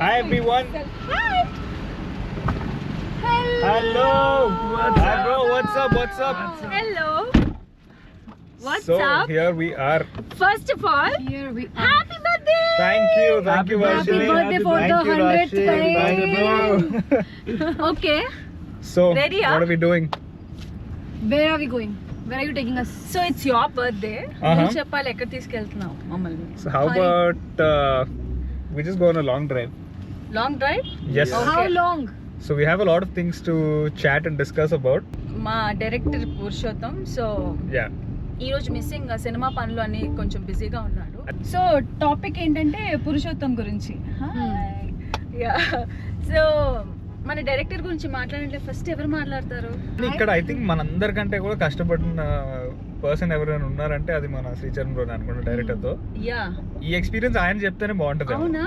Hi everyone. Hi. Hello. Hi bro. What's up? Hello. What's So up? here we are. First of all, Here we are. happy birthday. Thank you. Happy Varshini. birthday for Thank the you, 100th Rashi. time. Thank you, bro. Okay. So Ready, huh? what are we doing? Where are we going? Where are you taking us? So it's your birthday. నువ్వు చెప్పాలి ఎక్కడ తీసుకెళ్తున్నావు మమ్మల్ని. So how Sorry. about we just go on a long drive? Long drive. Yes. Okay. How long? So we have a lot of things to chat and discuss about. మా director Purushottam. So Yeah. ఈ రోజు missing cinema పనులు అని కొంచెం బిజీగా ఉన్నాడు. So topic ఏంటంటే పురుషోత్తం గురించి. యా. సో మన డైరెక్టర్ గురించి మాట్లాడంటే ఫస్ట్ ఎవరు మాట్లాడతారు? ఇక్కడ ఐ థింక్ మనందరికంటే కూడా కష్టపడిన పర్సన్ ఎవరైనా ఉన్నారంటే అది మన శ్రీచరణ్ బ్రో అనుకుంటా డైరెక్టర్ తో. యా. ఈ ఎక్స్పీరియన్స్ ఆయన చెప్తేనే బాగుంటది. అవునా?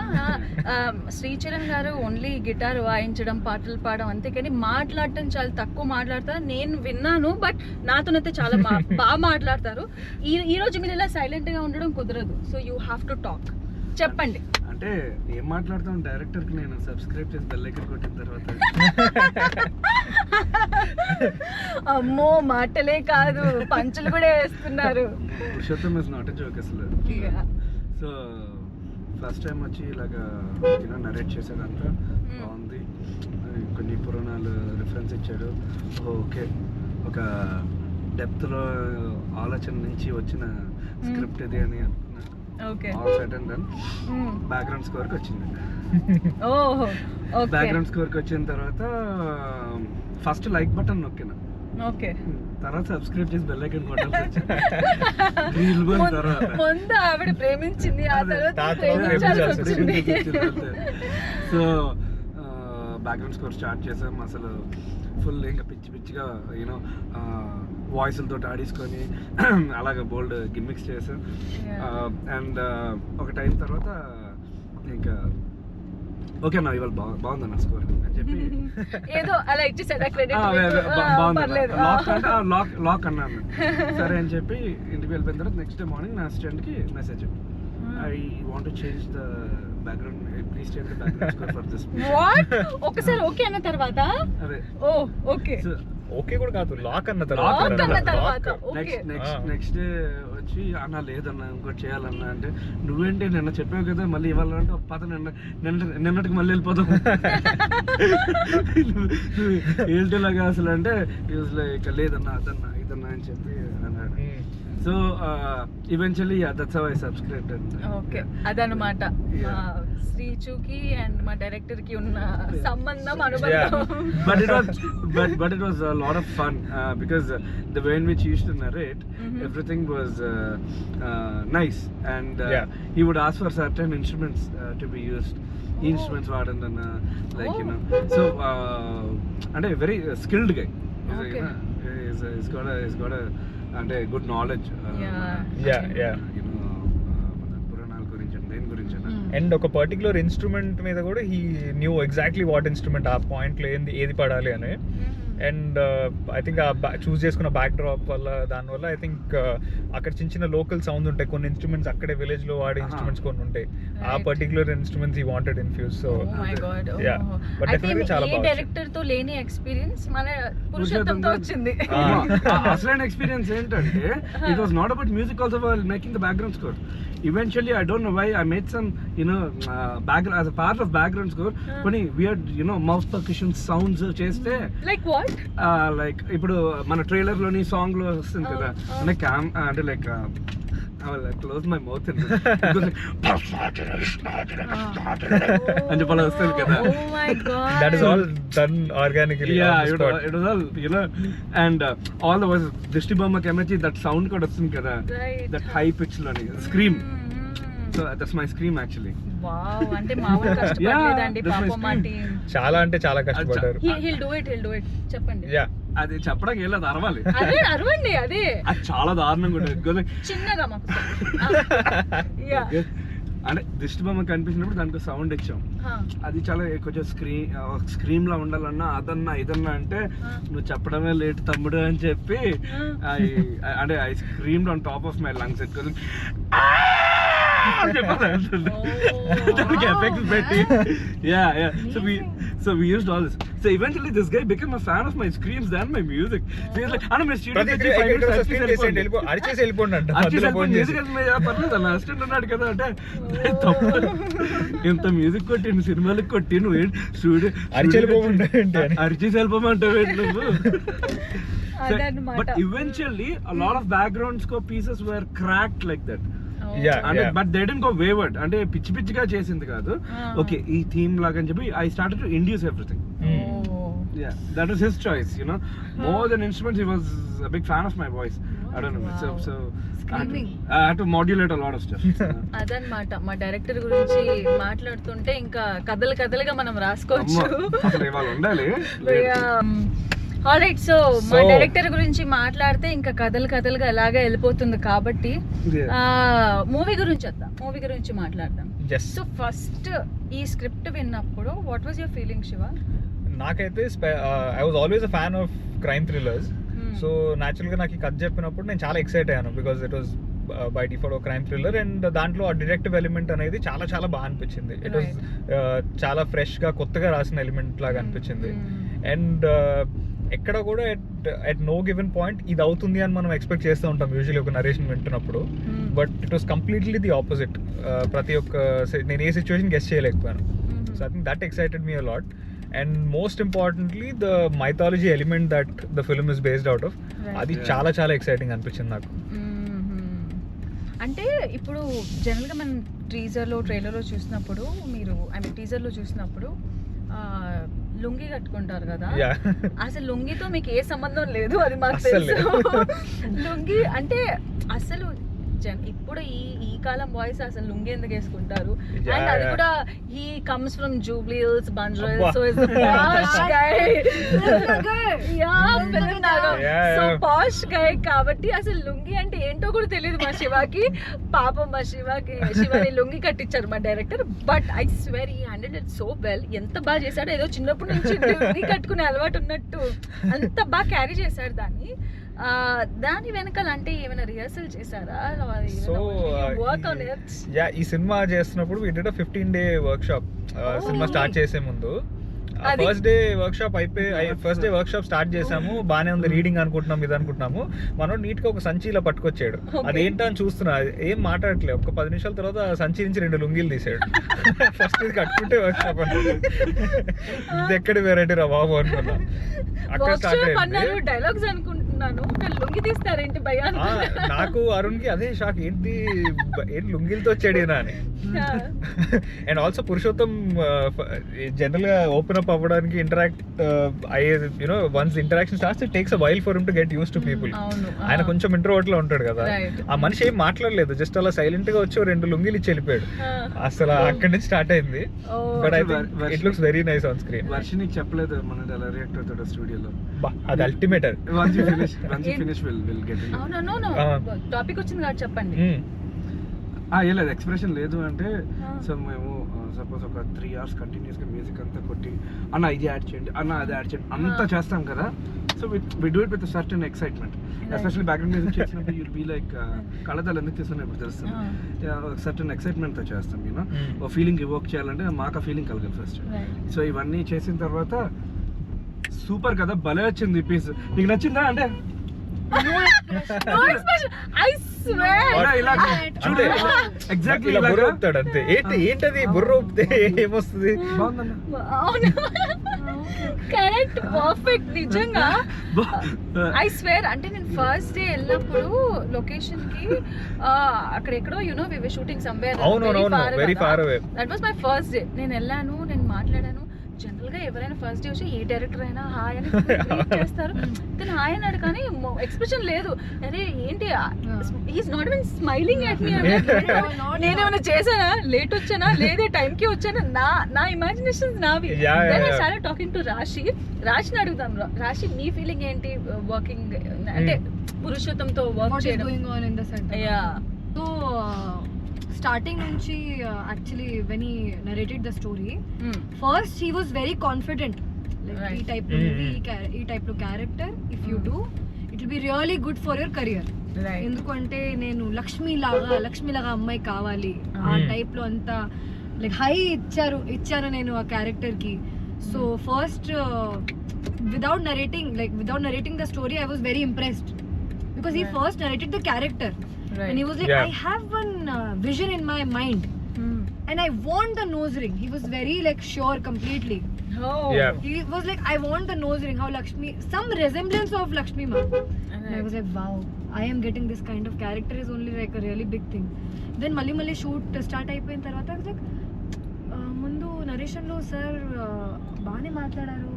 శ్రీచరణ్ గారు ఓన్లీ గిటార్ వాయించడం, పాటలు పాడడం అంతే, కానీ మాట్లాడటం చాలా తక్కువ మాట్లాడతారు. నేను విన్నాను, బట్ నాతోనైతే చాలా బాగా మాట్లాడతారు. ఈ రోజు మీరు ఇలా సైలెంట్ గా ఉండడం కుదరదు. So you have to talk. చెప్పండి. అంటే ఏం మాట్లాడతాం, డైరెక్టర్ కి నేను సబ్స్క్రైబ్ చేసి బెల్ ఐకాన్ కొట్టిన తర్వాత అమ్మో మాటలే కాదు, పంచులు కూడా వేస్తున్నారు. Purushottam is not a joke అసలు. సో ఫస్ట్ టైం వచ్చి ఇలాగా నరేట్ చేసేదంతా బాగుంది. కొన్ని పురాణాలు రిఫరెన్స్ ఇచ్చాడు. ఓకే, ఒక డెప్త్లో ఆలోచన నుంచి వచ్చిన స్క్రిప్ట్ ఇది అని అనుకున్నా. Okay. All set and done. Background స్కోర్కి వచ్చింది. ఓహో. ఓకే. బ్యాక్గ్రౌండ్ స్కోర్కి వచ్చిన తర్వాత ఫస్ట్ లైక్ బటన్ నొక్కిన, ఓకే. తర్వాత సబ్స్క్రైబ్ చేసి బెల్ ఐకాన్ కొట్టాల్సి వచ్చింది. రీల్ బంద్ తర్వాత ముందు ఆవిడ ప్రేమించింది, ఆ తర్వాత తర్వాత ప్రేమించాల్సి వచ్చింది. సో బ్యాక్గ్రౌండ్ స్కోర్ స్టార్ట్ చేసాం. అసలు ఫుల్ ఇంకా పిచ్చి పిచ్చిగా యూనో వాయిస్లతో ఆడేసుకొని అలాగ బోల్డ్ గిమ్మిక్స్ చేసాం. అండ్ ఒక టైం తర్వాత ఇంకా ఓకే నా ఇవాళ బాగుంది నా స్కోర్ అని చెప్పి ఏదో అలా ఇచ్చేసాడు క్రెడిట్. బాగుంది లాక్ అన్నాను. సరే అని చెప్పి ఇంటికి వెళ్ళిపోయిన తర్వాత నెక్స్ట్ డే మార్నింగ్ నా అసిస్టెంట్కి message, I want to change the background, please change the background score for this. What? ఒకసారి ఓకే అన్న తర్వాత అదే ఓ ఓకే. ఓకే కూడా కాదు, లాక్ అన్న Lock అన్న తర్వాత తర్వాత ఓకే. నెక్స్ట్ డే వచ్చి అన్న లేదన్నా ఇంకోటి చేయాలన్నా అంటే, నువ్వేంటి నిన్న చెప్పావు కదా మళ్ళీ ఇవ్వాలంటే పద నిన్నటికి మళ్ళీ వెళ్ళిపోతాం ఏంటిలాగా అసలు అంటే ఇక లేదన్నా అదన్నా ఇదన్నా అని చెప్పి అన్నాడు. So eventually that's how I subscribed. Okay, అదనమాట మా శ్రీచుకి అండ్ మా డైరెక్టర్ కి ఉన్న సంబంధం, అనుబంధం. But it was a lot of fun because the way in which he used to narrate, everything was nice, and he would ask for certain instruments to be used. Instruments వాడన like you know, so and a very skilled guy. Okay. He's got a అంటే good knowledge. పురాణాల గురించి దేని గురించి and ఒక particular instrument మీద కూడా he knew exactly what instrument ఆ పాయింట్లో ఏది పడాలి అని. అండ్ ఐ థింక్ ఆ చూస్ చేసుకున్న బ్యాక్ డ్రాప్ వల్ల దానివల్ల ఐ థింక్ అక్కడ చిన్న చిన్న లోకల్ సౌండ్ ఉంటాయి, కొన్ని ఇన్స్ట్రుమెంట్స్ అక్కడే విలేజ్ లో వాడే ఇన్స్ట్రుమెంట్స్ కొన్ని ఉంటాయి. ఆ particular instruments he wanted infuse. So but definitely చాలా బాగుంది. డైరెక్టర్ తో లేని ఎక్స్పీరియన్స్ మన పురుషోత్తంతో వచ్చింది. అసలైన ఎక్స్పీరియన్స్ ఏంటంటే it was not about music also while making the background score. Eventually I don't know why I made some background as a part of background score కొన్ని weird mouth percussion sounds చేస్తే like what like ఇప్పుడు మన trailer లోని song లో వస్తుంది కదా, అంటే అంటే like I will close my mouth and and చెప్పాలి వస్తుంది కదా. Oh my god, that is all done organically. Yeah, it was all and all the was Dishti Bomma Kemachi, that sound కూడా వస్తుంది కదా, that high pitch లోని scream. So that's my scream actually. Wow, అంటే మామూలు కష్టపడలేదండి పాపం మా team. చాలా అంటే చాలా కష్టపడ్డారు. he'll do it చెప్పండి. అది చెప్పడానికి వెళ్ళదు, అరవాలి. అరవండి. అదే అది చాలా దారుణంగా ఉంటుంది చిన్నగా మాకు. అంటే దిష్టి బొమ్మ కనిపించినప్పుడు దానికి సౌండ్ ఇచ్చాం. అది చాలా కొంచెం స్క్రీమ్ లా ఉండాలన్నా అదన్నా ఇదన్నా అంటే నువ్వు చెప్పడమే లేట్ తమ్ముడు అని చెప్పి అంటే I screamed on top of my lungs. దానికి ఎఫెక్ట్స్ పెట్టి so we used all this. So eventually this guy became a fan of my screams than my music. So he's like, "Anna, my studio ప్రతి వచ్చి 5 minutes screen చేసి అరిచేసి వెళ్ళిపోండి అంట మధ్యలో phone చేసి. పర్లేదు అన్న అసిస్టెంట్ ఉన్నాడు కదా అంటే తప్పు, ఇంత మ్యూజిక్ కొట్టి సినిమాలకు కొట్టి నువ్వు స్టూడియో అరిచి వెళ్ళిపోమంటే అరిచేసి వెళ్ళిపోమంటావు నువ్వు. అదన్నమాట. But eventually a lot of background score pieces were cracked like that. అంటే but they didn't go wayward, అంటే పిచ్చి పిచ్చిగా చేసింది కాదు. ఓకే ఈ థీమ్ లాగా అని చెప్పి I started to induce everything. Yeah, that was his choice, you know. More than instruments, he was a big fan of my voice. I don't know. So Screaming. I had to modulate a lot of stuff. అదనమాట మా director గురించి మాట్లాడుతుంటే ఇంకా కథలుగా మనం రాసుకోవచ్చు. అసలు ఇవాళ ఉండాలి. ఆల్రైట్, సో మా డైరెక్టర్ గురించి మాట్లాడితే ఇంకా కథలుగా అలాగే వెళ్ళిపోతుంది కాబట్టి మూవీ గురించి వద్దాం, మూవీ గురించి మాట్లాడదాం. సో ఫస్ట్ ఈ స్క్రిప్ట్ విన్నప్పుడు what was your feeling Shiva? నాకైతే I was always a fan of crime thrillers. So న్యాచురల్గా నాకు ఈ కథ చెప్పినప్పుడు నేను చాలా ఎక్సైట్ అయ్యాను, because it was by default ఒక క్రైమ్ థ్రిల్లర్ అండ్ దాంట్లో ఆ డిటెక్టివ్ ఎలిమెంట్ అనేది చాలా చాలా బాగా అనిపించింది. ఇట్ వాజ్ చాలా ఫ్రెష్గా కొత్తగా రాసిన ఎలిమెంట్ లాగా అనిపించింది. అండ్ ఎక్కడ కూడా ఎట్ నో గివెన్ పాయింట్ ఇది అవుతుంది అని మనం ఎక్స్పెక్ట్ చేస్తూ ఉంటాం యూజువల్లీ ఒక నరేషన్ వింటున్నప్పుడు. But it was completely the opposite. ప్రతి ఒక్క నేను ఏ సిచ్యువేషన్ గెస్ చేయలేకపోయాను. So I think that excited me a lot. And most importantly the mythology element that the film is based out of, అది చాలా చాలా exciting అనిపించింది నాకు. అంటే ఇప్పుడు జనరల్గా మనం ట్రైలర్లో చూసినప్పుడు టీజర్లో చూసినప్పుడు లుంగి కట్టుకుంటారు కదా, అసలు లుంగితో మీకు ఏ సంబంధం లేదు, అది మాకు తెలుసు. లుంగి అంటే అసలు ఇప్పుడు ఈ కాలం బాయ్స్ అసలు లుంగి ఎందుకు వేసుకుంటారు? అండ్ అది కూడా he comes from Jubilee Hills, Banjara, so is the posh guy. So posh guy కాబట్టి అసలు లుంగి అంటే ఏంటో కూడా తెలియదు మా శివాకి. పాపం మా శివని లుంగి కట్టించారు మా director. But I swear he handled it so well. ఎంత బాగా చేశాడు, ఏదో చిన్నప్పటి నుంచి లుంగి కట్టుకునే అలవాటు ఉన్నట్టు అంత బాగా క్యారీ చేశాడు దాన్ని. దాని వెనకాల అంటే ఏమైనా రిహర్సల్ చేశారా? సో ఈ సినిమా చేస్తున్నప్పుడు we did a 15-day workshop. Cinema start చేసే ముందు ఫస్ట్ డే వర్క్షాప్ స్టార్ట్ చేసాము, బానే ఉంది, రీడింగ్ అనుకుంటున్నాం, ఇది అనుకుంటున్నాము. మనం నీట్ గా ఒక సంచిలో పట్టుకొచ్చాడు. అదేంటో అని చూస్తున్నా, ఏం మాట్లాడట్లేదు. ఒక 10 నిమిషాల తర్వాత సంచి నుంచి 2 లుంగీలు తీసాడు. ఫస్ట్ ఇది కట్టుకుంటే వర్క్షాప్ అనుకున్నా, ఇది ఎక్కడి వెరైటీ రా బాబు అనుకున్నా. అక్కడ స్టార్ట్ అయింది. డైలాగ్స్ అనుకుంటున్నాను, లుంగి తీస్తారేంటి భయ్యా? నాకు అరుణ్ కి అదే షాక్, ఏంటి లుంగిలతో వచ్చాడు అని. అండ్ ఆల్సో పురుషోత్తం జనరల్ గా ఓపెన్ అప్ అవ్వడానికి ఇంటరాక్ట్ అయ్యేది, you know once interaction starts it takes a while for him to get used to people. ఆయన కొంచెం ఇంట్రోవర్ట్ లో ఉంటాడు కదా, ఆ మనిషి ఏం మాట్లాడలేదు, జస్ట్ అలా సైలెంట్ గా వచ్చి 2 లుంగిలు ఇచ్చి వెళ్ళిపోయాడు. అసలు అక్కడి నుంచి స్టార్ట్ అయింది. But I think it looks very nice on screen. Varshini చెప్పలేదు మన ఎలా రియాక్ట్ అవుతాడో స్టూడియోలో. అది అల్టిమేట్. టాపిక్ వచ్చింది కాబట్టి చెప్పండి. లేదు ఎక్స్ప్రెషన్ లేదు అంటే, సో మేము సపోజ్ ఒక 3 hours కంటిన్యూస్గా మ్యూజిక్ అంతా కొట్టి అన్న ఇది యాడ్ చేయండి, అన్న అది యాడ్ చేయండి అంతా చేస్తాం కదా. So we do it with certain excitement. Especially background music చేసినప్పుడు యుల్ బీ లైక్ కళ్ళదాలు ఎందుకు తీసుకున్నప్పుడు తెలుస్తుంది, సర్టన్ ఎక్సైట్మెంట్తో చేస్తాం. యూనో ఓ ఫీలింగ్ ఇవోక్ చేయాలంటే మాకు ఆ ఫీలింగ్ కలగాలి ఫస్ట్. సో ఇవన్నీ చేసిన తర్వాత సూపర్ కదా, భలే వచ్చింది పీస్. నీకు నచ్చిందా అంటే ఎగ్జాక్ట్లీ బుర్ర ఊపుతాడు అంతే. ఏంటది బుర్ర ఊపితే ఏమొస్తుంది? Correct, perfect. నిజంగా ఐ స్వేర్. అంటే నేను ఫస్ట్ డే వెళ్ళినప్పుడు లొకేషన్ కి అక్కడ ఎక్కడో you know we were shooting somewhere very far away. That was my first day. నేను వెళ్ళాను, నేను మాట్లాడాను. జనరల్ గా ఎవరైనా ఫస్ట్ డే వచ్చి ఏ డైరెక్టర్ అయినా హాయ్ అని ట్రీట్ చేస్తారు, కానీ హాయ్ అన్నాడు కానీ ఎక్స్ప్రెషన్ లేదు. అరే ఏంటి, he's not even smiling at me. నేనేమైనా చేశానా, లేట్ వచ్చానా, లేదే టైంకి వచ్చానా, నా ఇమాజినేషన్స్ నావి. చాలా టాకింగ్ టు రాశిని అడుగుతాం. రాశి నీ ఫీలింగ్ ఏంటి వర్కింగ్ అంటే పురుషోత్తంతో వర్క్ చేయడం? So starting nunchi actually when he narrated the story, first he was very confident, like right. E type of movie, E type of character if you do, it will be really good for your career. Right. ఎందుకంటే నేను లక్ష్మి లాగా అమ్మాయి కావాలి ఆ type లో అంతా like high ఇచ్చాను నేను ఆ క్యారెక్టర్ కి. So first without narrating the story, I was very impressed because he Right. first narrated the character Right. and he was like, Yeah. I have one vision in my mind and I want the nose ring. He was very like sure completely. Oh. Yeah. He was like, I want the nose ring, how Lakshmi, some resemblance of Lakshmi ma. And I was like, wow, I am getting this kind of character is only like a really big thing. Then మళ్ళీ shoot start అయిపోయిన తర్వాత like ముందు narration లో sir బాగానే మాట్లాడారు,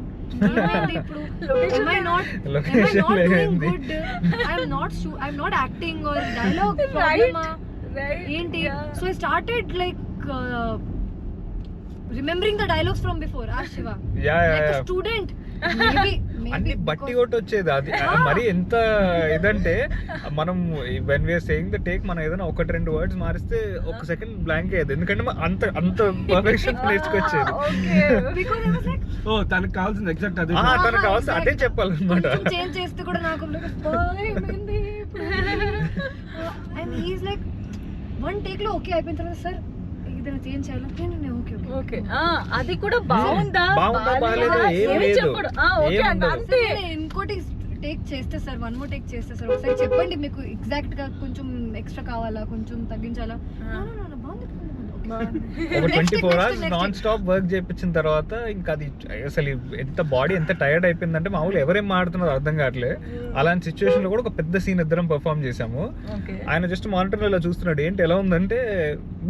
ఏమైంది ఇప్పుడు? Location Am I not Location doing లేదండి. good? I'm not acting or dialogue problem ah? Right. ఏంటి? Yeah. So I started like remembering the dialogues from before. Shiva. Like a student. Maybe అన్ని బట్టి because- కొట్టి వచ్చేది అది. మరి ఎంత ఇదంటే మనం when we are saying the take మనం ఏదైనా 1-2 వర్డ్స్ మారిస్తే ఒక సెకండ్ బ్లాంక్ అయ్యేది, ఎందుకంటే అంత పర్ఫెక్షన్ నేర్చుకొచ్చేది. Okay. Because I was like, ఓ తనకు కావాల్సింది ఎగ్జాక్ట్ అదే. తనకు కావాల్సి అదే చెప్పాలన్నమాట. కొంచెం చేంజ్ చేస్తే కూడా నాకు ఏమైంది and he is like one take లో ఓకే అయిపోయిన తర్వాత సార్ ఏదైనా చేంజ్ చేయాలా నేను ఓకే ఓకే. అది కూడా బాగుందా బాగుందా, బాగాలేదా, ఏం ఏమీ లేదు. చెప్పడు. ఓకే ఏం అంట, ఉండదు. అంతే. ఇంకోటి టేక్ చేస్తే సార్ వన్ మోర్ టేక్ చేస్తే సార్ ఒకసారి చెప్పండి మీకు ఎగ్జాక్ట్ గా కొంచెం ఎక్స్ట్రా కావాలా, కొంచెం తగ్గించాలా? ఒక 24 hours నాన్ స్టాప్ వర్క్ చేయించిన తర్వాత ఇంకా అది అసలు ఎంత బాడీ ఎంత టైర్డ్ అయిపోయిందంటే మామూలు ఎవరేం మాడుతున్నారో అర్థం కావట్లే. అలాంటి సిచ్యువేషన్ లో కూడా ఒక పెద్ద సీన్ ఇద్దరం పర్ఫామ్ చేసాము. Okay. ఆయన జస్ట్ మానిటర్ లో చూస్తున్నాడు, ఏంటి ఎలా ఉందంటే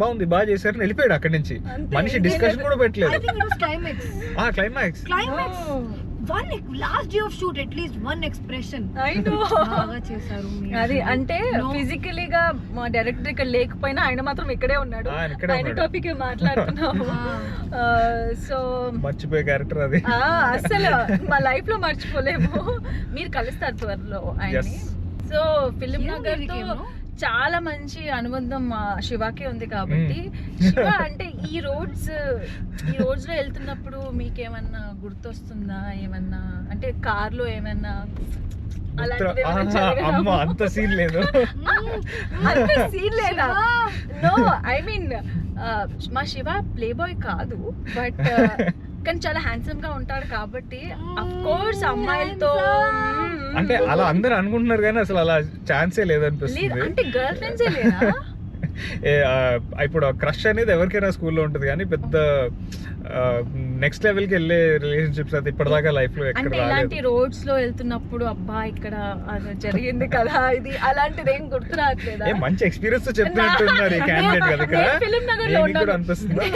బాగుంది బాగా చేశారు వెళ్ళిపోయాడు అక్కడి నుంచి. అంతే. మనిషి డిస్కషన్ కూడా ఐ పెట్టలేదు. Think it was climax climax one last day of shoot at least one expression I know. బాగా చేశారు మీరు. అది అంటే No. ఫిజికలీగా మా డైరెక్టర్ ఇక్కడ లేకపోయినా ఆయన మాత్రం ఇక్కడే ఉన్నాడు. ఆయన ఇక్కడే ఆయన ఉన్నాడు. టాపిక్ మాట్లాడుతున్నాము. సో మర్చిపోయే క్యారెక్టర్ అది. అసలు మా లైఫ్ లో మర్చిపోలేము. మీరు కలుస్తారు త్వరలో ఆయన్ని. Yes. So film Hero Nagar music తో ఏమో? చాలా మంచి అనుబంధం మా శివాకి ఉంది కాబట్టి శివ అంటే ఈ రోడ్స్ లో వెళ్తున్నప్పుడు మీకేమన్నా గుర్తొస్తుందా? ఏమన్నా అంటే కార్ లో ఏమన్నా అలాంటిది ఏమన్నా జరగడం? అమ్మ అంత సీన్ లేదు. అంత సీన్ లేదా? నో, ఐ మీన్ మా శివ ప్లే బాయ్ కాదు, బట్ కానీ చాలా హ్యాండ్సమ్ గా ఉంటాడు కాబట్టి అఫ్ కోర్స్ అమ్మాయిలతో అంటే అలా అందరు అనుకుంటున్నారు కానీ అసలు అలా ఛాన్సే లేదు. లేదనిపిస్తుంది. అంటే గర్ల్ ఫ్రెండ్సే లేదా? ఇప్పుడు క్రష్ అనేది ఎవరికైనా స్కూల్లో ఉంటుంది కానీ పెద్ద నెక్స్ట్ లెవెల్ కి వెళ్ళే రిలేషన్షిప్స్ అయితే ఇప్పటిదాకా లైఫ్ లో ఎక్కడ అంటే రాలేదు. ఇలాంటి రోడ్స్ లో వెళ్తున్నప్పుడు అబ్బా ఇక్కడ అది జరిగింది కదా ఇది అలాంటిది ఏం గుర్తు రావట్లేదా? ఏ మంచి ఎక్స్పీరియన్స్ తో చెప్తున్నట్టు ఉన్నారు ఈ క్యాండిడేట్ కదా ఇక్కడ. నేను ఫిలిం నగర్ లో నీకు కూడా అనిపిస్తుందా?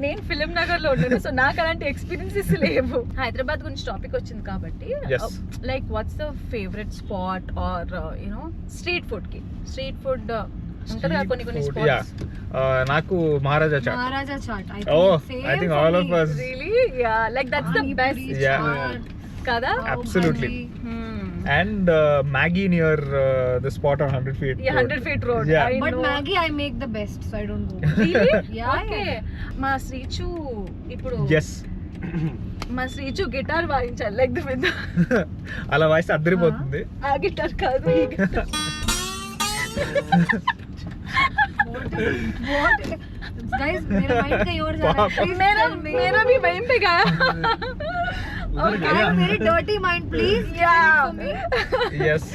నేను ఫిలిం నగర్ లో ఉన్నాను, సో నాకు అలాంటి ఎక్స్పీరియన్సెస్ లేవు. హైదరాబాద్ గురించి టాపిక్ వచ్చింది కాబట్టి Yes. Like what's the favourite spot or you know street food కి? స్ట్రీట్ ఫుడ్ ఉంటది కదా కొన్ని Street food, స్పాట్స్. నాకు Maharaja chaat. Maharaja chaat Oh, I think all of us. Really ya, like that's the best Yeah. కదా? Absolutely. And Maggie near the spot on 100 feet. Yeah, 100 feet road. Yeah. I But know. Maggie I make the best, so I don't go. Really? Yeah, Okay. yeah. మా శ్రీచు ఇప్పుడు Yes. మా Sreechu guitar వాయించాలి like the with అలా వాయిస్తే అద్దరిపోతుంది. ఆ guitar కాదు ఈ గిటార్. What? Guys, मेरा mind कहीं और जा रहा है. Please tell me. मेरा भी वहीं पे गया. I have very dirty mind. Please Yeah. for me. Yes.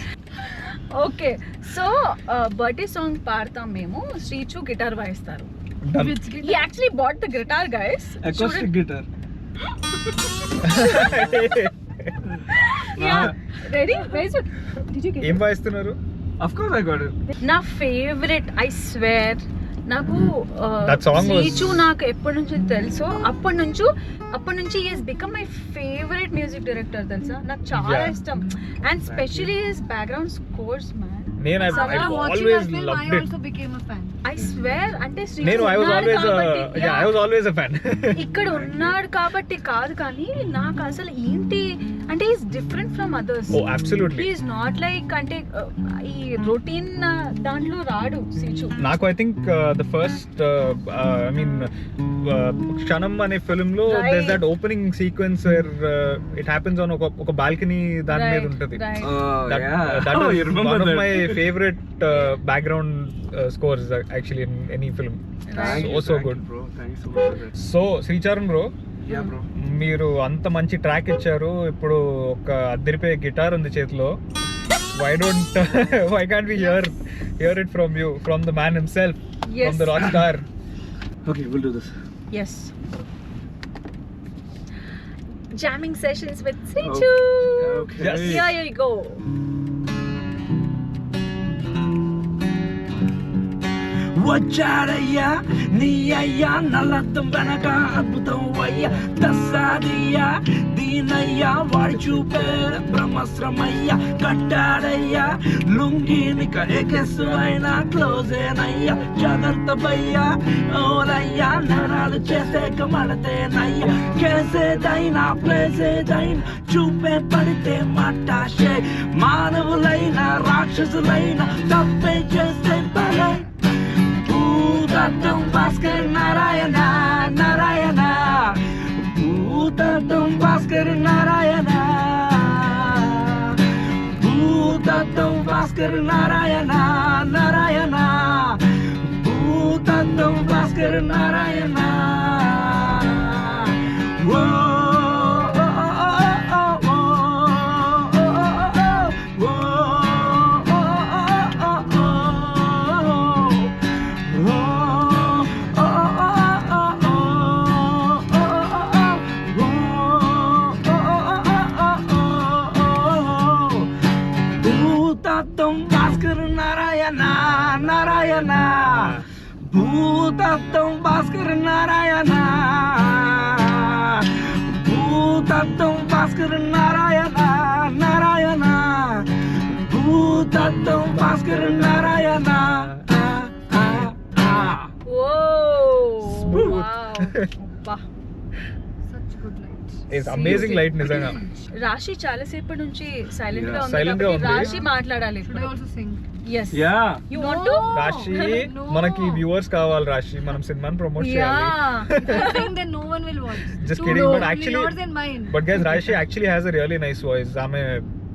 Okay, so birthday song పాడతాం మేము, శ్రీచు గిటార్ వాయిస్తారు. Done. Which He actually bought the guitar, guys. Acoustic guitar. Yeah. Ready? Where's it? Did you get ఏం it? వాయిస్తున్నారు? Of course I got it. నా favourite, I swear, నాకు That song was- Srichu నాకు ఎప్పటి నుంచి తెలుసో అప్పటి నుంచి is become my favourite music director తెలుసా. నాకు చాలా Yeah. ఇష్టం, and specially his background scores man. నేను Someone After watching always that film, loved I it. also became a fan. I swear అంటే శ్రీచు నేను I was ఉన్నాడు always కాబట్టి, I was always a fan. ఇక్కడ ఉన్నాడు కాబట్టి కాదు, కానీ నాకు అసలు ఏంటి అంటే is different from others. Oh absolutely. Is not like అంటే ఈ రొటీన్ దాంట్లో రాడు సీచు. నాకు I think the first I mean Kshanam అనే ఫిల్మ్ లో Right. there's that opening sequence where it happens on ఒక బాల్కనీ దాని మీద ఉంటది. That Oh, is you remember one of that? my favorite background scores actually in any film. Right. So good. Bro, thank you so much for that. So Sricharan bro, Yeah, bro. మీరు అంత మంచి track ఇచ్చారు, ఇప్పుడు ఒక అద్దరిపోయే guitar ఉంది చేతిలో. Why can't we hear it from you, from the man himself, Yes. from the rock star? Okay, we'll do this. Yes. Jamming sessions with Srichu. Okay. Yes. Here you go. వచ్చాడయ్యా నీ అయ్యా నల్లద్దం వెనక అద్భుతం అయ్యా దస్సాదయ్యా దీనయ్యా వాడి చూపే బ్రహ్మశ్రమయ్యా కట్టాడయ్యా లుంగినిక ఎగెస్సు అయినా క్లోజేనయ్యా జాగ్రత్త భయ్యా ఓరయ్యా నరాలు చేసే కమడతేనయ్యా చేసేదైనా ప్లేసేదైనా చూపే పడితే మట్టాషే మానవులైనా రాక్షసులైనా తప్పే చేస్తే పలై భూతత్వం భాస్కర్ నారాయణ నారాయణ భూతత్వం భాస్కర్ నారాయణ భూతత్వం భాస్కర్ నారాయణ నారాయణ భూతత్వం భాస్కర్ నారాయణ ఓ భూతత్వం Bhaskar Narayana Narayana భూతత్వం Bhaskar Narayana భూతత్వం Bhaskar Narayana Narayana భూతత్వం Bhaskar Narayana Whoa. Wow. Wow. Such good lights. It's amazing light నిజంగా. రాశి చాలా సేపటి నుంచి సైలెంట్ గా Yeah, ఉంది silent గా కాబట్టి ఉంది. రాశి మాట్లాడాలి. Should I also sing? Yes. Yeah. You want to? రాశి No. మనకి వ్యూవర్స్ కావాలి రాశి, మనం సినిమాని ప్రమోట్ చేయాలి. Yeah. If I sing, then no one will watch. Just Too kidding, low. but Only actually- yours and mine. But guys Raashi actually has a really nice voice. ఆమె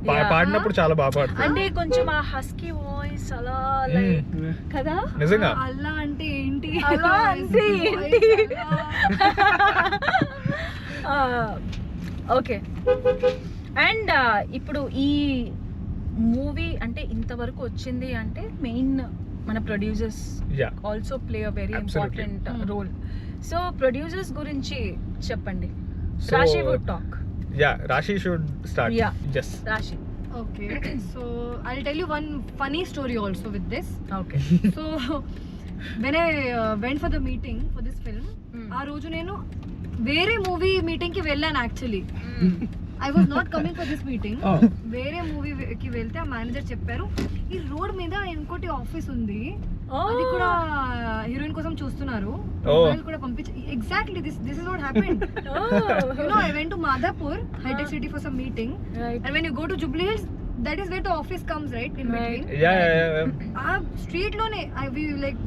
Yeah. పాడినప్పుడు చాలా బాగా పాడుతుంది. అంటే కొంచెం ఆ హస్కీ వాయిస్ అలా లైక్ కదా. నిజంగా అల్లా అంటే ఏంటి? అలా అంటే ఏంటి? ఓకే. అండ్ ఇప్పుడు ఈ మూవీ అంటే ఇంతవరకు వచ్చింది అంటే మెయిన్ మన producers yeah also play a very Absolutely. Important role. So producers గురించి చెప్పండి. So- Rashi would talk. Yeah Rashi should start. Yeah. Just Rashi. Okay, so I'll tell you one funny story also with this. Okay. So when I went for the meeting for this film, ఆ రోజు నేను వేరే movie meeting కి వెళ్ళాను actually. I was not coming for this meeting. Oh. వేరే మూవీకి వెళ్తే ఆ మేనేజర్ చెప్పారు ఈ రోడ్ మీద ఇంకోటి ఆఫీస్ ఉంది, అది కూడా హీరోయిన్ కోసం చూస్తున్నారు, మొబైల్ కూడా పంపించి. Exactly this is what happened. You know I went to Madhapur హైటెక్ City for some meeting, and when you go to Jubilee Hills, that is where the office comes, right, in between. Yeah ఆ street లోనే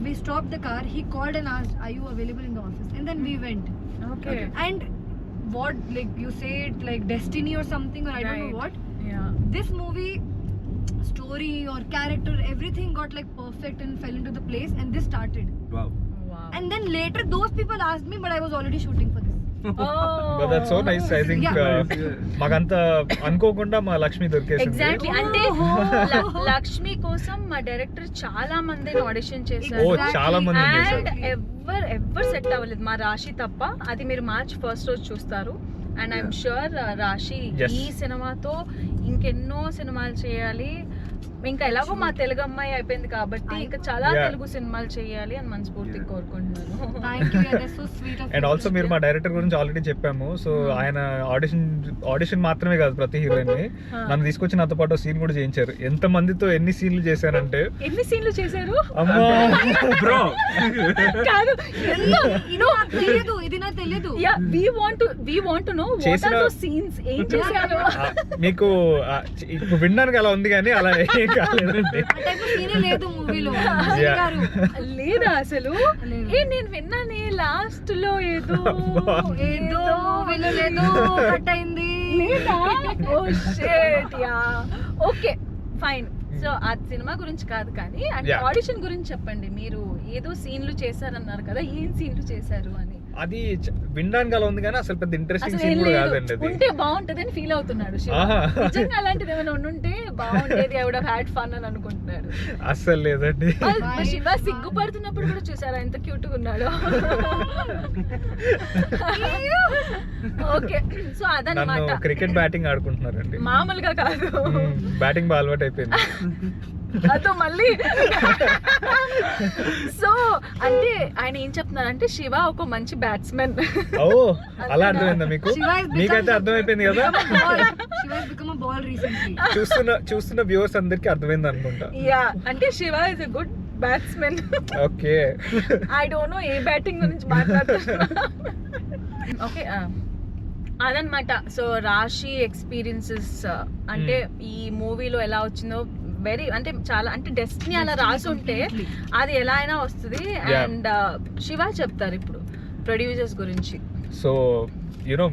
we stopped the car, he called and asked are you available in the office, and then we went. Okay. And what, like you say it like destiny or something, or I don't know Right. what, yeah. this movie story or character, everything got like perfect and fell into the place, and this started. Wow. Wow. And then later those people asked me, but I was already shooting for this. But that's so nice. I think మాకంత అనుకోకుండా మా Lakshmi దొరికేసింది. Exactly. అంటే లక్ష్మి కోసం మా director చాలా మందిని audition ఓ చేశారు. Exactly. చాలా మంది అండ్ చేశారు. ఎవరు సెట్ అవ్వలేదు, మా రాశి తప్ప. అది మీరు మార్చ్ ఫస్ట్ రోజు చూస్తారు. అండ్ ఐఎమ్ షూర్ రాశి Yes. ఈ సినిమాతో ఇంకెన్నో సినిమాలు చేయాలి. ఇంకా ఎలాగో మా తెలుగు అమ్మాయి అయిపోయింది కాబట్టి ఇంకా చాలా Yeah. తెలుగు సినిమాలు చేయాలి అని మనస్ఫూర్తిగా కోరుకుంటున్నాను. Thank you, that's so sweet of you. And also మీరు మా డైరెక్టర్ గురించి ఆల్రెడీ చెప్పాము. సో ఆయన ఆడిషన్ మాత్రమే కాదు ప్రతి హీరోయిన్ ని నన్ను తీసుకొచ్చి నాతో పాటు సీన్ కూడా చేయించారు. ఎంత మందితో ఎన్ని సీన్లు చేశారంటే ఎన్ని సీన్లు చేశారు అమ్మా బ్రో కాదు తెలియదు, ఇది నాకు తెలియదు. Yeah we want to know what చేసిన- ఆర్ ద సీన్స్, ఏం చేశారు. మీకు ఇప్పుడు వినడానికి అలా ఉంది కానీ అలా ఏం కాలేదండి. ఆ టైప్ సీనే లేదు మూవీలో. Yeah. లేదా అసలు లేదు. నేను విన్నానే లాస్ట్ లో ఏదో ఏదో వెళ్ళలేదు, కట్ అయింది. లేదా oh shit yeah okay fine. So ఆ సినిమా గురించి కాదు కానీ అంటే Yeah. ఆడిషన్ గురించి చెప్పండి. మీరు ఏదో సీన్లు చేశారన్నారు కదా, ఏం సీన్లు చేశారు అని. అది వినడానికి అలా ఉంది కానీ అసలు పెద్ద ఇంట్రెస్టింగ్ అసలు ఏం సీన్ కూడా లేదు, కాదండి అది. ఉంటే బాగుంటది అని ఫీల్ అవుతున్నాడు శివ. ఆహా. నిజంగా అలాంటిది ఏమైనా ఉంటే బాగుండేది, I would have had fun అని అనుకుంటున్నాడు. అస్సలు లేదండి. మా శివ సిగ్గుపడుతున్నప్పుడు కూడా చూసారా ఎంత క్యూట్ గా ఉన్నాడో. ఓకే సో నన్ను అదనమాట, క్రికెట్ బ్యాటింగ్ ఆడుకుంటున్నారండి. మామూలుగా కాదు. బ్యాటింగ్ బాగా అలవాటు అయిపోయింది. అదో మళ్ళీ సో అంటే ఆయన ఏం చెప్తున్నారంటే శివ ఒక మంచి బ్యాట్స్మెన్. ఓ అలా అర్థమైందా మీకు? Shiva has become- మీకైతే అర్థమైపోయింది కదా. Shiva has become a ball recently. చూస్తున్న వ్యూవర్స్ అందరికి అర్థమైంది అనుకుంటా. యా అంటే Shiva is a good batsmen. Okay I don't know A batting గురించి మాట్లాడుతున్నా. ఓకే అదనమాట. సో రాశి ఎక్స్పీరియన్సెస్ అంటే ఈ మూవీలో ఎలా వచ్చిందో వెరీ అంటే చాలా అంటే డెస్టినీ అలా రాసి ఉంటే అది ఎలా అయినా వస్తుంది. Yeah. అండ్ శివ చెప్తారు ఇప్పుడు ప్రొడ్యూసర్స్ గురించి. సో యునో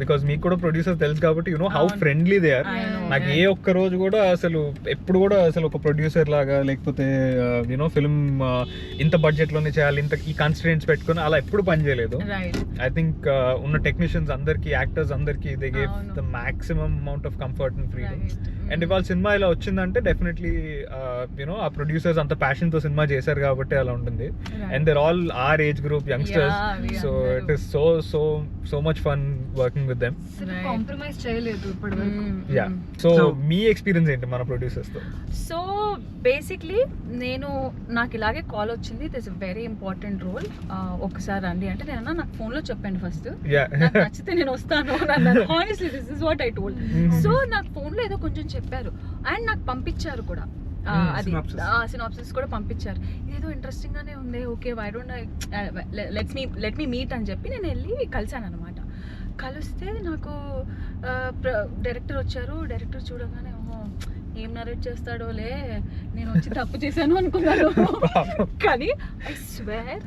బికాస్ మీకు కూడా ప్రొడ్యూసర్ తెలుసు కాబట్టి యునో హౌ అవును. Friendly they are. I know, నాకు right. ఏ ఒక్క రోజు కూడా అసలు ఎప్పుడు కూడా అసలు ఒక ప్రొడ్యూసర్ లాగా లేకపోతే యూనో ఫిల్మ్ ఇంత బడ్జెట్ లోనే చేయాలి ఇంత ఈ కాన్స్టిట్యూన్స్ పెట్టుకుని అలా ఎప్పుడు పని చేయలేదు. రైట్ ఐ థింక్ ఉన్న టెక్నీషియన్స్ అందరికి యాక్టర్స్ అందరికి దే గేవ్ అవును. The maximum amount of comfort and freedom. And ఇవాళ సినిమా ఇలా వచ్చిందంటే డెఫినెట్లీ యూనో ఆ ప్రొడ్యూసర్స్ అంత ప్యాషన్ తో సినిమా చేశారు కాబట్టి అలా ఉంటుంది. And they're all our age group youngsters. So it is so so so much fun working with them. Compromise చేయలేదు ఇప్పటి వరకు. యా సో So, మీ ఎక్స్పీరియన్స్ ఏంటి మన ప్రొడ్యూసర్స్ తో? సో బేసిక్లీ నాకు ఇలాగే కాల్ వచ్చింది, it is a very important role, ఒకసారి రండి అంటే నేను నాకు ఫోన్లో చెప్పండి ఫస్ట్, యా నాకు నచ్చితే నేను వస్తాను. Honestly this is what I told. So నాకు ఫోన్లో ఏదో కొంచెం చెప్పారు అండ్ నాకు పంపించారు కూడా. అది Synopsis. సినాప్సిస్ కూడా పంపించారు. ఇదేదో ఇంట్రెస్టింగ్ గానే ఉంది, okay why don't let me meet అని చెప్పి నేను వెళ్ళి కలిసాను అనమాట. కలిస్తే నాకు డైరెక్టర్ వచ్చారు. డైరెక్టర్ చూడగానే ఓహో ఏం నరేట్ చేస్తాడోలే, నేను వచ్చి తప్పు చేశాను అనుకున్నాను. కానీ ఐ స్వేర్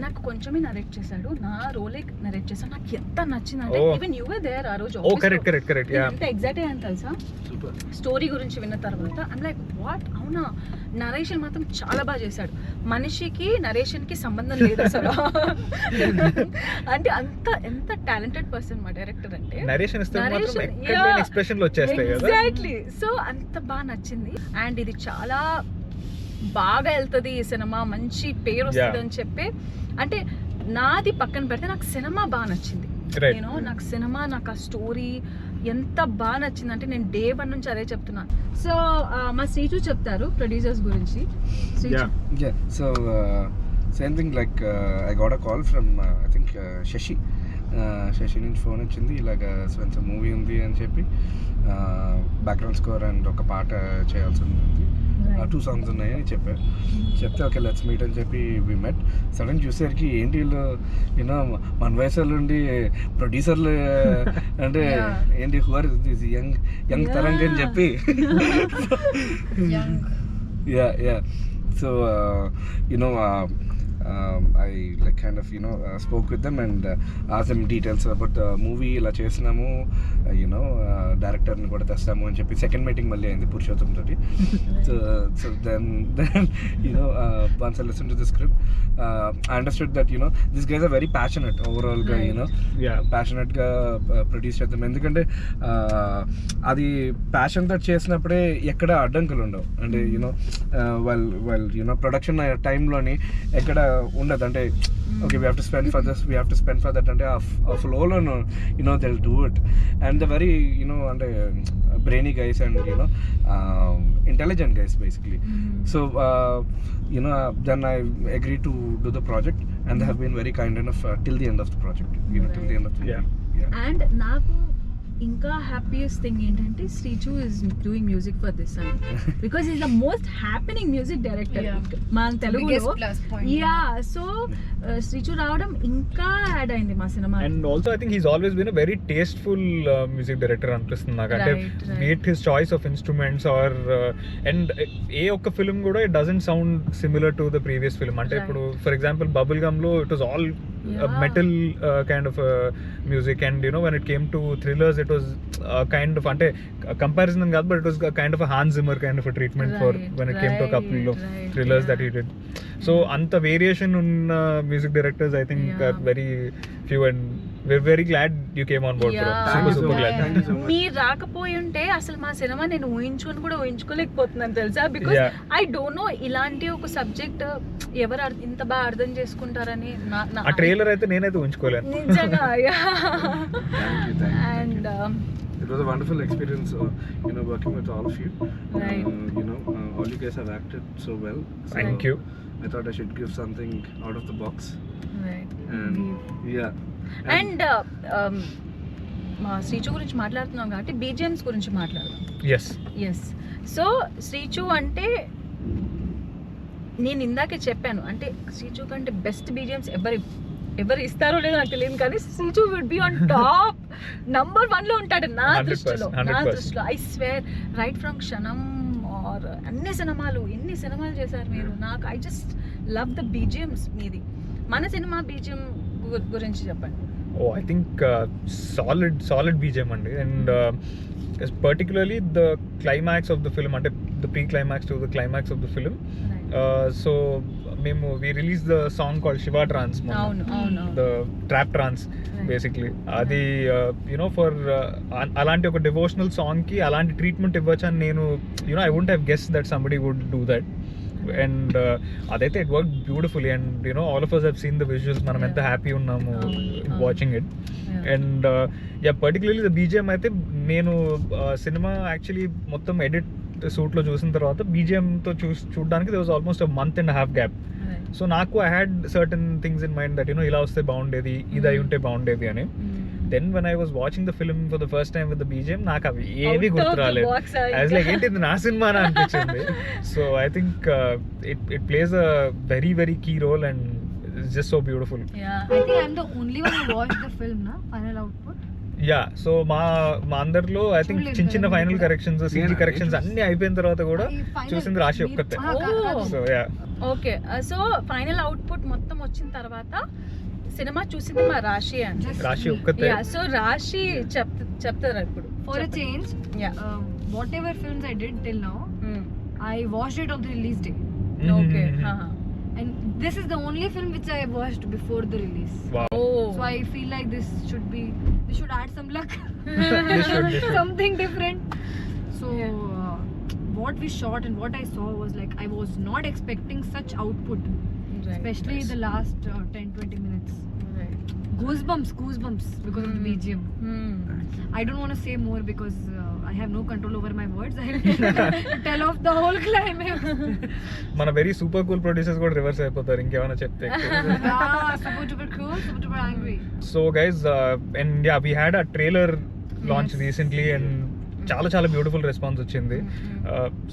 నాకు కొంచెమే నరేట్ చేశాడు, నా రోలే నరేట్ చేశాడు. నాకు ఎంత నచ్చిందంటే Oh. Even you were there ఆ రోజు. ఓ కరెక్ట్ యా ఎంత ఎగ్జైట్ అయ్యాను తెలుసా సూపర్. స్టోరీ గురించి విన్న తర్వాత. ఐమ్ లైక్ వాట్, అవునా, నరేషన్ మాత్రం చాలా బాగా చేశాడు. మనిషికి నరేషన్ కి సంబంధం లేదు అసలు. అంటే ఎంత టాలెంటెడ్ పర్సన్ మా డైరెక్టర్ అంటే. నరేషన్ ఇస్తే మాత్రం Narration, ఎక్కడ yeah. ఎక్స్ప్రెషన్లు వచ్చేస్తాయి కదా. ఎగ్జాక్ట్లీ. సో అంత బాగా నచ్చింది అండ్ ఇది చాలా బాగా వెళ్తుంది ఈ సినిమా, మంచి పేరు వస్తుంది అని చెప్పి. అంటే నాది పక్కన పెడితే నాకు సినిమా బాగా నచ్చింది. Right. నేను నాకు సినిమా, నాకు ఆ స్టోరీ ఎంత బాగా నచ్చింది అంటే నేను డే 1 నుంచి అదే చెప్తున్నాను. సో మా శ్రీజు చెప్తారు ప్రొడ్యూసర్స్ గురించి. Sreeju. Yeah, so same thing like I got a call from I think Shashi. Shashi నుంచి ఫోన్ వచ్చింది, ఇలాగ స్వెన్స్ మూవీ ఉంది అని చెప్పి బ్యాక్గ్రౌండ్ స్కోర్ అండ్ ఒక పాట చేయాల్సి ఉంది, 2 songs ఉన్నాయని చెప్పారు. చెప్తే ఓకే లెట్స్ మీట్ అని చెప్పి వి మెట్. సడన్ చూసేసరికి ఏంటి వీళ్ళు యూనో మన వయసు నుండి ప్రొడ్యూసర్లు అంటే ఏంటి హూ ఆర్ దిస్ యంగ్ తరంగ్ అని చెప్పి. Yeah. So I like kind of spoke with them and asked them details about the movie. ఇలా చేసినాము డైరెక్టర్ని కూడా తెస్తాము అని చెప్పి సెకండ్ మీటింగ్ మళ్ళీ అయింది పురుషోత్తం తోటి. So then once I listened to the script, I understood that these guys are very passionate overall గా Yeah. passionate గా ప్రొడ్యూస్ చేద్దాం. ఎందుకంటే అది ప్యాషన్ తో చేసినప్పుడే ఎక్కడ అడ్డంకులు ఉండవు. అంటే వాళ్ళు ప్రొడక్షన్ టైంలోని ఎక్కడ ఉండదు. అంటే okay we have to spend for this, we have to spend for that. అంటే ఆ ఫ్లోలో they'll do it. And the very అంటే brainy guys and intelligent guys basically. So then I agreed to do the project, and they have been very kind enough till the end of the project, till the end of the Yeah. And నాకు ఇంకా happiest thing ఏంటంటే Srichu is doing music for this అని because is the most happening music director Yeah. మన తెలుగులో. Biggest plus point. Yeah so Srichu రావడం ఇంకా add అయింది మా సినిమా. And also I think he's always been a very tasteful music director అనిపిస్తుంది నాకు. అంటే Right. Beat his choice of instruments are and ఏ ఒక్క ఫిల్మ్ కూడా it doesn't sound similar to the previous film. అంటే Right. ఇప్పుడు ఫర్ ఎగ్జాంపుల్ బబుల్ గమ్ లో it was all metal kind of music, and when it came to thrillers it was kind of, అంటే comparison కాదు, but it was kind of Hans Zimmer kind of treatment for when it came to couple of Right. Thrillers Yeah. That he did. So అంత variation ఉన్న music directors I think Yeah. Are very few, and we're very glad you came on board, bro. Yeah. Super, Thank you so super much. glad. Thank you so much. మీరు రాకపోయి ఉంటే అసలు మా cinema నేను ఊహించుకొని కూడా ఊహించుకోలేకపోతున్నాను తెలుసా. Because Yeah. I don't know ఇలాంటి ఒక సబ్జెక్ట్ ఎవరు ఇంత బాగా అర్థం చేసుకుంటారని ఆ ట్రైలర్ అయితే నేనైతే ఉంచుకోలేను. నిజంగా. Thank you. And It was a wonderful experience, working with all of you. Right. All you guys have acted so well. So Thank you. I thought I should give something out of the box. Right. And yeah. And మా శ్రీచు గురించి మాట్లాడుతున్నాం కాబట్టి BGMs గురించి మాట్లాడదాం. Yes yes. So Srichu అంటే నేను ఇందాకే చెప్పాను, అంటే శ్రీచు కంటే బెస్ట్ బీజిఎమ్స్ ఎవరు ఇస్తారో లేదో నాకు తెలియదు, కానీ Srichu would be on top number 1 లో ఉంటాడు నా 100%, దృష్టిలో. 100%. I swear right from Kshanam or ఎన్ని సినిమాలు చేశారు మీరు. నాకు I just love the BGMs మీది. మన సినిమా బీజిఎం గురించి చెప్పండి. Oh I think solid BGM అండి. And particularly the climax of the film, అంటే the pre climax to the climax of the film. So we released the song called Shiva Trance, అవును. the trap trance basically. అది for అలాంటి ఒక devotional song కి అలాంటి treatment ఇవ్వచ్చు అని నేను I wouldn't have guessed that somebody would do that. And అదైతే it worked beautifully, and all of us have seen the visuals. మనం ఎంత హ్యాపీ ఉన్నాము watching it. And particularly the BGM అయితే నేను సినిమా యాక్చువల్లీ మొత్తం ఎడిట్ సూట్ లో చూసిన తర్వాత BGM తో చూడడానికి there was almost a month and a half gap. So నాకు I had certain things in mind that ఇలా వస్తే బాగుండేది, ఇది అయి ఉంటే బాగుండేది అని. Then when I was watching the film for the first time with the BGM నాకు అవి ఏవి గుర్తు రాలేదు. ఐ వాజ్ లైక్ ఏంటి ఇది నా సినిమా అనిపించింది. So I think it plays a very very key role and it's just so beautiful. I think I'm the only one who watched the film, na? Final output. Yeah. So మా అందరిలో I think చిన్న చిన్న final corrections, CG corrections అన్ని అయిపోయిన తర్వాత కూడా చూసింది రాశి ఒక్కతే. So yeah. Okay. So final output మొత్తం వచ్చిన తర్వాత సినిమా చూసింది మా రాశి అండి. రాశి ఒక్కతే. యా. సో రాశి చెప్తారా ఇప్పుడు? For a change, Yeah. whatever films I did till now, I watched it on the release day. Okay. And this is the only film which I watched before the release. Wow. So I feel like this should add some luck. This should. Something different. So what we shot and what I saw was like, I was not expecting such output, especially the last 10-20 minutes. Goosebumps because of the BGM. I don't want to say more because I have no control over my words. I'll tell off the whole climax. మన very super cool producers కూడా reverse అయిపోతారు ఇంకేమైనా చెప్తే. Super duper cool, super duper angry. So guys and we had a trailer launch recently and చాలా beautiful response వచ్చింది.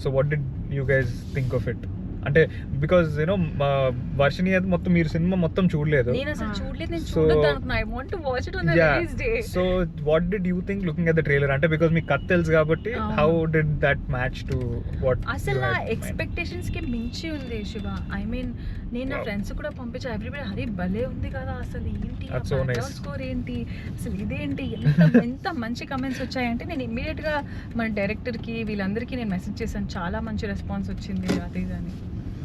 So what did you guys think of it? అంటే because Varshini అయితే మొత్తం మీరు సినిమా మొత్తం చూడలేదు. నేను అసలు చూడలేదు. నేను చూడొద్దు అనుకున్నా. I want to watch it on the release day. So what did you think looking at the trailer? అంటే బికాజ్ మీకు కథ తెలుసు కాబట్టి how did that match to what? అసలు నా ఎక్స్పెక్టేషన్స్ కి మించి ఉంది శివ. ఐ మీన్ నేను నా ఫ్రెండ్స్ కూడా పంపించా. ఎవ్రీబడి హరి భలే ఉంది కదా, అసలు ఏంటి బ్యాక్గ్రౌండ్ స్కోర్ ఏంటి, అసలు ఇదేంటి, ఎంత మంచి కమెంట్స్ వచ్చాయంటే నేను ఇమ్మీడియట్ గా మన డైరెక్టర్ కి వీళ్ళందరికీ నేను మెసేజ్ చేశాను. చాలా మంచి రెస్పాన్స్ వచ్చింది అది అని.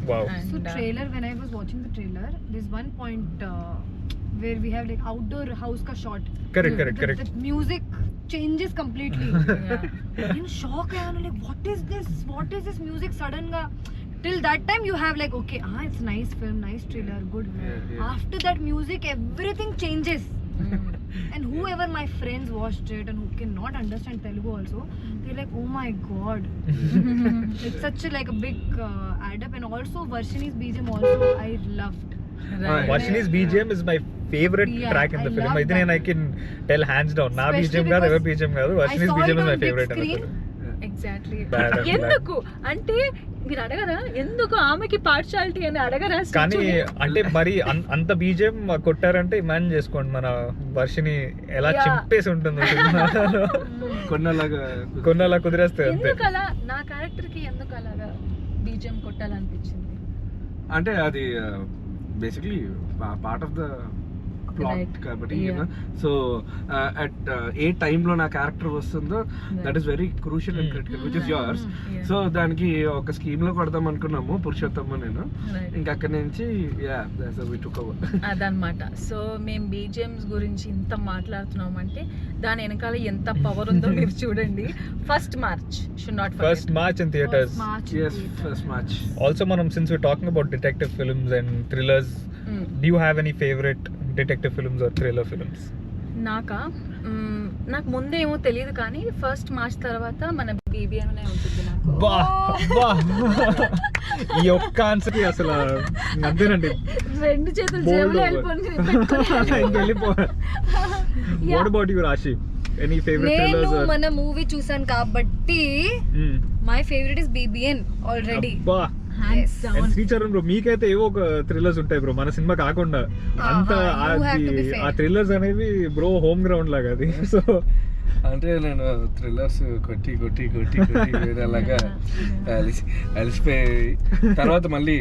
Wow. So trailer, when I was watching the trailer, there's one point where we have like outdoor house ka shot. Correct. The music changes completely. Yeah. In shock, I am like, what is this music sudden ga? Till that time you have like, okay, it's nice film, nice trailer, good. Yeah. After that music, everything changes. And whoever my friends watched it and who cannot understand Telugu also, they're like, oh my god. It's such a like a big add up. And also Varshini's BGM also I loved. Right. Varshini's BGM is my favorite Yeah, track in the I film. love I think I can tell hands down. Na Especially BGM kaadu, ever because BGM kaadu. I Varshini's saw BGM it is on my big favorite in the screen. film. Exactly Bad, ఎందుకు అంటే మీరు అడగరా ఎందుకు ఆమెకి partiality అని అడగరా కానీ శ్రీచుని? అంటే మరి అంత బీజేం కొట్టారంటే ఇమాజిన్ చేసుకోండి మన వర్షిని ఎలా Yeah. చింపేసి ఉంటుంది సినిమాలో. కొన్ని అలా కుదిరేస్తాయి అంతే. ఎందుకు అలా నా క్యారెక్టర్ కి ఎందుకు అలాగా బీజిఎం కొట్టాలనిపించింది? అంటే అది basically part of the plot Right. కాబట్టి Yeah. సో అట్ ఏ టైంలో నా క్యారెక్టర్ వస్తుందో that is very crucial and critical which is yours. Yeah. So దానికి ఒక స్కీమ్ లో కొడదాం అనుకున్నాము పురుషోత్తమ నేను. Right. ఇంకా అక్కడి నుంచి వి టుక్ ఓవర్. అదనమాట. సో మేము బీజిఎంస్ గురించి ఇంత మాట్లాడుతున్నాం అంటే దాని వెనకాల ఎంత పవర్ ఉందో మీరు చూడండి. First March should not first March in theatres. Yes, first March. Also మనం since we talking about detective films and thrillers, do you have any favourite detective films or thriller films? నాకు ముందేమో తెలియదు కానీ first March తర్వాత మన BBM అనే ఉంటుంది నాకు. బా బా ఈ ఒక్క ఆన్సర్ కి అసలు అంతేనండి. రెండు చేతులు Bold జేబులో over. వెళ్ళిపోయి వాట్ అబౌట్ యు రాశి? ఎనీ ఫేవరెట్ నేను థ్రిల్లర్స్? మన మూవీ చూసాను కాబట్టి my favourite is BBN already. అబ్బా. hands And down. Sricharan bro, మీకైతే ఏవో ఒక థ్రిల్లర్స్ ఉంటాయి బ్రో మన సినిమా కాకుండా. అంత you have to be fair. ఆ థ్రిల్లర్స్ అనేవి బ్రో హోమ్ గ్రౌండ్ లాగా అది. సో అంటే నేను థ్రిల్లర్స్ కొట్టి కొట్టి కొట్టి కొట్టి వేరేలాగా అలిసిపోయి తర్వాత మళ్ళీ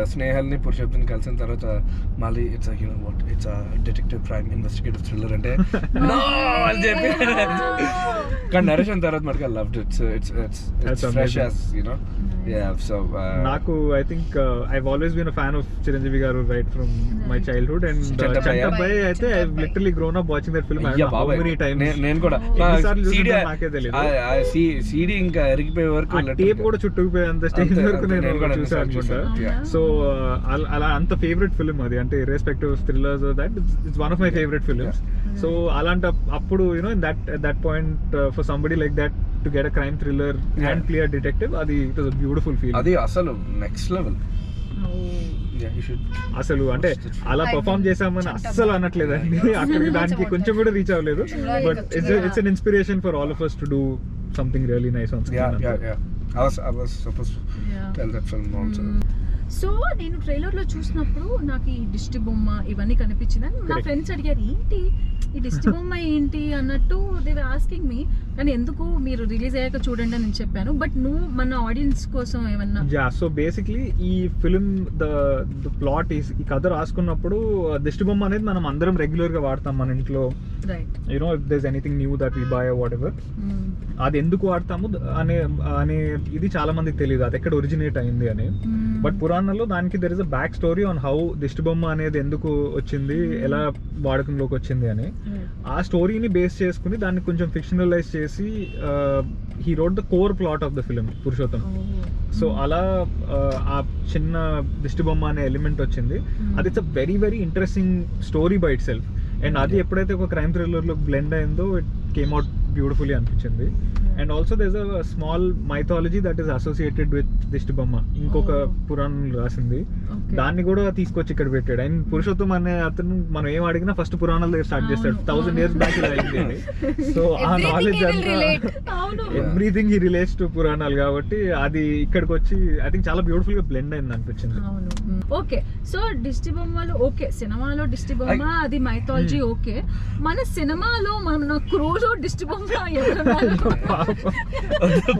స్నేహల్ని పురుషోత్తుని కలిసిన తర్వాత మళ్ళీ it's what it's detective crime investigative thriller అంటే no అని చెప్పి కానీ నరేషన్ తర్వాత మనకి loved it's That's fresh amazing. As you know yeah so నాకు I think I've always been a fan of Chiranjeevi garu right from my childhood. And Chantabbai. Chantabbai అయితే I literally grown up watching that film అయ్యా how బాబాయ్ many times. నేను కూడా ఎన్నిసార్లు CD చూసానో నాకే తెలియదు. CD ఇంకా ఎరిగిపోయే వరకు ఆ టేప్ కూడా చుట్టుకుపోయేంత స్టేజ్ అంతే, వరకు అంతే, నేను నేను కూడా చూసాను ఎన్నిసార్లు అనుకుంటా. చూసాను. Yeah. సో అలా అంత ఫేవరెట్ ఫిల్మ్ అది. అంటే irrespective of thrillers that it's one of my favourite films. So అలాంటి అప్పుడు you know in that point for somebody like that to get a crime thriller and play a detective, అది it was a beautiful feel. అది అసలు next level. అసలు అంటే అలా perform చేసామని అస్సలు అనట్లేదండి. అక్కడికి దానికి కొంచెం కూడా రీచ్ అవ్వలేదు. But it's an inspiration for all of us to do something really nice on screen. I was supposed to tell that film also. So నేను ట్రైలర్ లో చూసినప్పుడు నాకు ఈ దిష్టి బొమ్మ ఇవన్నీ కనిపించింది. నా Correct. ఫ్రెండ్స్ అడిగారు ఏంటి ఈ దిష్టి బొమ్మ ఏంటి అన్నట్టు, దే వర్ ఆస్కింగ్ మీ. కానీ ఎందుకు మీరు రిలీజ్ అయ్యాక చూడండి అని నేను చెప్పాను. బట్ నువ్వు మన ఆడియన్స్ కోసం ఏమన్నా? యా, సో బేసిక్లీ ఈ ఫిల్మ్ ద ప్లాట్ ఈ కథ రాసుకున్నప్పుడు దిష్టి బొమ్మ అనేది మనం అందరం రెగ్యులర్ గా వాడతాం మన ఇంట్లో. Right. You know if there is anything new that we buy whatever, అది ఎందుకు వాడతాము అనే ఇది చాలా మందికి తెలియదు, అది ఎక్కడ ఒరిజినేట్ అయింది అని. బట్ పురాణంలో దానికి there is a back story on how దిష్టి బొమ్మ అనేది ఎందుకు వచ్చింది, ఎలా వాడకంలోకి వచ్చింది అని. ఆ స్టోరీని బేస్ చేసుకుని దాన్ని కొంచెం ఫిక్షనలైజ్ చేసి he wrote the core plot of the film Purushottam. So అలా ఆ చిన్న దిష్టి బొమ్మ అనే ఎలిమెంట్ వచ్చింది. అది it's a very very interesting story by itself. And అది ఎప్పుడైతే ఒక క్రైమ్ థ్రిల్లర్లో బ్లెండ్ అయిందో ఇట్ కేమ్ అవుట్ బ్యూటిఫుల్లీ అనిపించింది. And also there is a small mythology that is associated with దిష్టి బొమ్మ, ఇంకొక పురాణం రాసింది, దాన్ని కూడా తీసుకొచ్చి ఇక్కడ పెట్టాడు. అండ్ పురుషోత్తం అనే అతను మనం ఏం అడిగినా ఫస్ట్ పురాణాల దగ్గర స్టార్ట్ చేస్తాడు. 1000 years బ్యాక్ ఇలా అయింది. సో ఆ నాలెడ్జ్ అంతా ఎవ్రీథింగ్ హీ రిలేట్స్ టు పురాణాలు కాబట్టి అది ఇక్కడికి వచ్చి ఐ థింక్ చాలా బ్యూటిఫుల్ గా బ్లెండ్ అయింది అనిపించింది. అవును. ఓకే, సో దిష్టి బొమ్మలు ఓకే, సినిమాలో దిష్టి బొమ్మ అది మైథాలజీ ఓకే. మన సినిమాలో మన క్రూలో దిష్టి బొమ్మ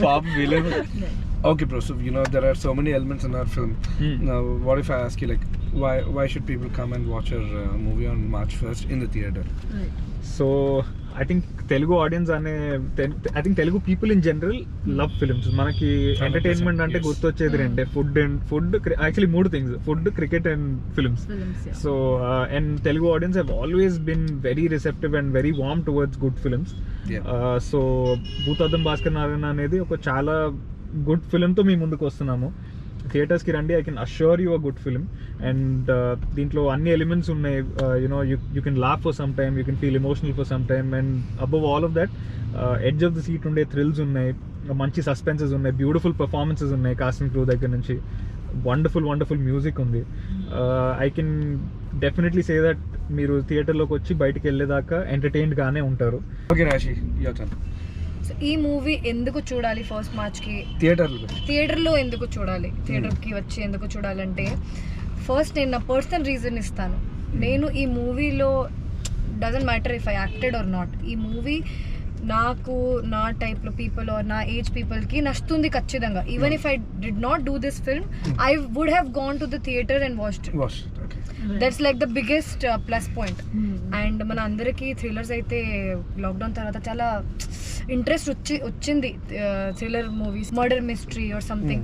Pop villain. Okay, bro. So there are so many elements in our film. Now, what if I ask you, like, why should people come and watch our movie on March 1st in the theater? So I think Telugu audience I think Telugu people in general love films. మనకి entertainment అంటే yes. గుర్తొచ్చేది రెండే, food actually 3 things: food, cricket and films. So and Telugu audience have always been very receptive and very warm towards good films. So Bhoothaddam Bhaskar Narayana అనేది ఒక చాలా good ఫిల్మ్తో మీ ముందుకు వస్తున్నాము. థియేటర్స్కి రండి, I can assure you a good film. And దీంట్లో అన్ని elements ఉన్నాయి. You know you can laugh for some time, you can feel emotional for some time, and above all of that edge of the seat ఉండే thrills ఉన్నాయి, మంచి suspenses ఉన్నాయి, beautiful performances ఉన్నాయి cast and crew దగ్గర నుంచి, wonderful music ఉంది. I can definitely say that మీరు థియేటర్లోకి వచ్చి బయటికి వెళ్ళేదాకా ఎంటర్టైన్డ్గానే ఉంటారు. ఓకే రాశి, యోచన్ సో ఈ మూవీ ఎందుకు చూడాలి ఫస్ట్ మార్చ్కి థియేటర్లో? థియేటర్లో ఎందుకు చూడాలి, థియేటర్కి వచ్చి ఎందుకు చూడాలంటే ఫస్ట్ నేను నా పర్సనల్ రీజన్ ఇస్తాను. నేను ఈ మూవీలో doesn't matter if I acted or not, ఈ మూవీ నాకు నా టైప్లో పీపుల్ ఆర్ నా ఏజ్ పీపుల్కి నచ్చుతుంది ఖచ్చితంగా. Even if I did not do this film I would have gone to the theatre and watched it. That's like the biggest plus point. And మన అందరికీ థ్రిల్లర్స్ అయితే లాక్డౌన్ తర్వాత చాలా ఇంట్రెస్ట్ వచ్చింది, thriller movies, murder mystery or something.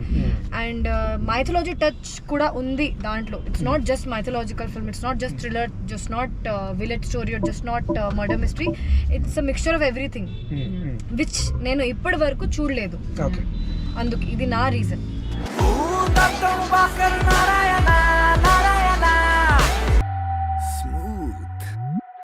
And mythology touch కూడా ఉంది దాంట్లో. It's not just mythological film, it's not just thriller, just not village story or just not murder mystery. It's a mixture of everything which నేను ఇప్పటి వరకు చూడలేదు. అందుకు ఇది నా రీజన్.